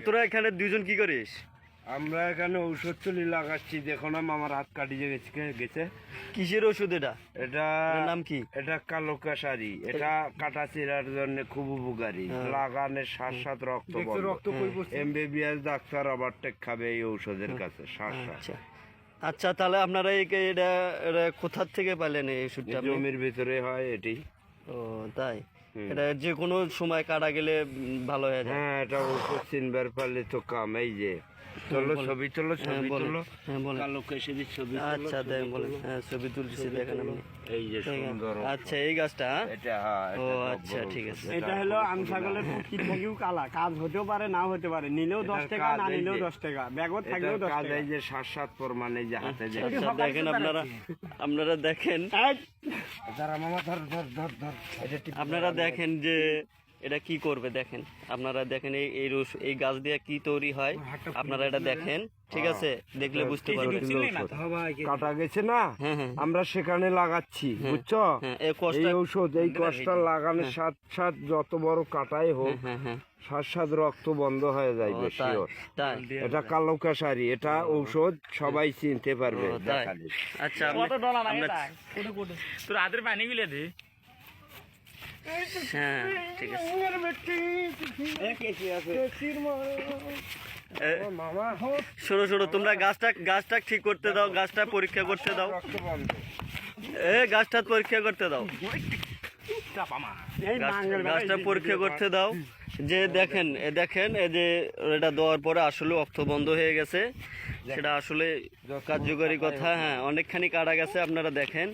তোরা এখানে দুইজন কি করিস? আমরা এখানে ঔষধ তুলি লাগাচ্ছি। দেখো না আমার হাত কাটিয়ে গেছে। কিসের ওষুধ এটা? এটার নাম কি? এটা কালো কাশারি। এটা কাটা চিরার জন্য খুব উপকারী। লাগানের সাত রক্ত এমবিবিএস ডাক্তার ওভারটেক খাবে এই ঔষধের কাছে। আচ্ছা, তাহলে আপনারা এটা কোথা থেকে পাইলেন এই ওষুধটা? জমির ভিতরে হয় এটি। ও তাই? এটা যে কোনো সময় কাটা গেলে ভালো হয়ে যায়? হ্যাঁ, এটা ওষুধ চিনবার পারলে তো কাম। এই যে ছবি তোলো। কালো কেশরি ছবি। আচ্ছা দেন, বলেন। হ্যাঁ, ছবি তুলছি, দেখেন আপনি। এই যে সুন্দর। আচ্ছা, এই গাছটা? এটা ও আচ্ছা, ঠিক আছে। এটা হলো আম ছাগলের প্রকৃতি থেকেও কালা। কাজ হতেও পারে, না হতে পারে। নিলেও 10 টাকা, না নিলেও 10 টাকা। ব্যাগও থাকলেও 10 টাকা। এই যে সাত প্রমাণে যে হাতে আচ্ছা, দেখেন আপনারা দেখেন। আপনারা দেখেন যে এটা কি করবে। দেখেন, আপনারা দেখেন এই গাছ দিয়ে কি তৈরি হয়। আপনারা এটা দেখেন, ঠিক আছে? দেখলে বুঝতে পারবেন। কাটা গেছে না, আমরা সেখানে লাগাচ্ছি, বুঝছো? এই ঔষধ এই কষ্টটা লাগানোর সাথে যত বড় কাটাই হোক, সাত রক্ত বন্ধ হয়ে যাইবে। এটা কালো কাশারি। এটা ঔষধ সবাই চিনতে পারবে। আচ্ছা, তোর হাতের পানি গুলে দে। হ্যাঁ, ঠিক আছে। শোনো, তোমরা গাছটা ঠিক করতে দাও, গাছটা পরীক্ষা করতে দাও। গাছটা পরীক্ষা করতে দাও, গাছটা পরীক্ষা করতে দাও। যে দেখেন এই যে এটা দেওয়ার পরে আসলে রক্ত বন্ধ হয়ে গেছে। সেটা আসলে কার্যকরী কথা। হ্যাঁ, অনেকখানি কাটা গেছে। আপনারা দেখেন,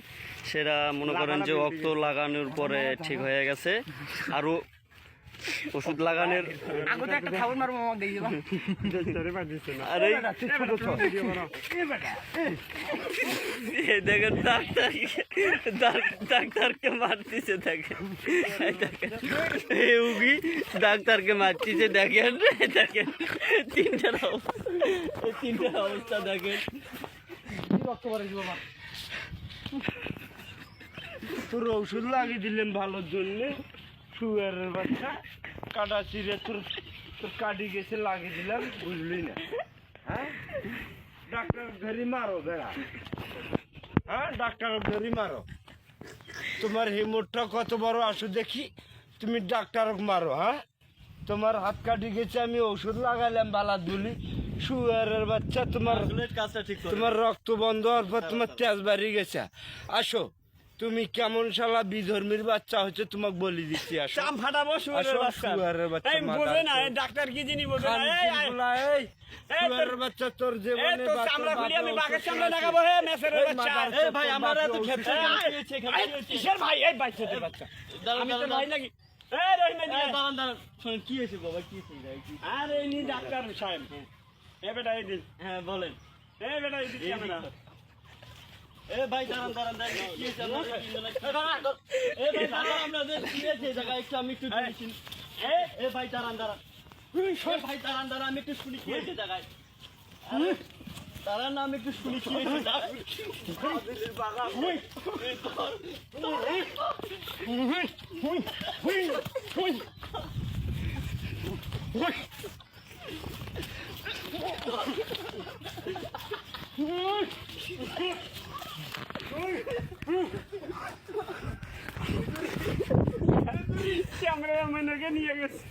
সেটা মনে করেন যে রক্ত লাগানোর পরে ঠিক হয়ে গেছে। আরো ওষুধ লাগানোর দেখেন ডাক্তারকে মারতেছে। দেখেন ডাক্তারকে মারতেছে। দেখেন তিনটার অবস্থা দেখেন। তোর ওষুধ লাগিয়ে দিলেন ভালোর জন্য। শুয়ারের বাচ্চা কাটা চিরে তোর কাটি গেছে, লাগিয়ে দিলাম, বুঝলি না? হ্যাঁ, ডাক্তার ধরি মারো বেড়া। হ্যাঁ, ডাক্তার ধরি মারো। তোমার হিমোটটা কত বড় আসো দেখি, তুমি ডাক্তার মারো। হ্যাঁ, তোমার হাত কাটি গেছে, আমি ওষুধ লাগাইলাম বালা দুলি। শুয়ারের বাচ্চা, তোমার রক্ত বন্ধ হওয়ার পর তোমার তেজ বাড়ি গেছে। আসো, তুমি কেমন শালা বিধর্মীর বাচ্চা হচ্ছে, তোমাকে বলি দিচ্ছি। আসো, ফাটাবো শুয়ারের বাচ্চা। বোঝে না ডাক্তার কি জিনিস, বোঝে না। শুয়ারের বাচ্চা তোর জীবনে আমি বাঘের সামনে লাগাবো। হে মেসেরের বাচ্চা। ভাই, আমার এত খেতে কিসের ভাই? এই বাচ্চাদের বাচ্চা আমি তো নাই নাকি? কি হয়েছে বাবা? কি আরে নি ডাক্তার সাহেব। এ বেটা এই দিন। হ্যাঁ, বলেন। এ বেটা এই দিন ক্যামেরা। ভাই দাঁড়ান, কি হয়েছে আপনাদের? কি হয়েছে জায়গায় একটু আমি একটু ভাই দাঁড়ান, আমি একটু শুনি কি হয়েছে জায়গায়। দাঁড়ান, আমি একটু শুনি কি হয়েছে। ক্যামেরাম্যানকে নিয়ে গেছে।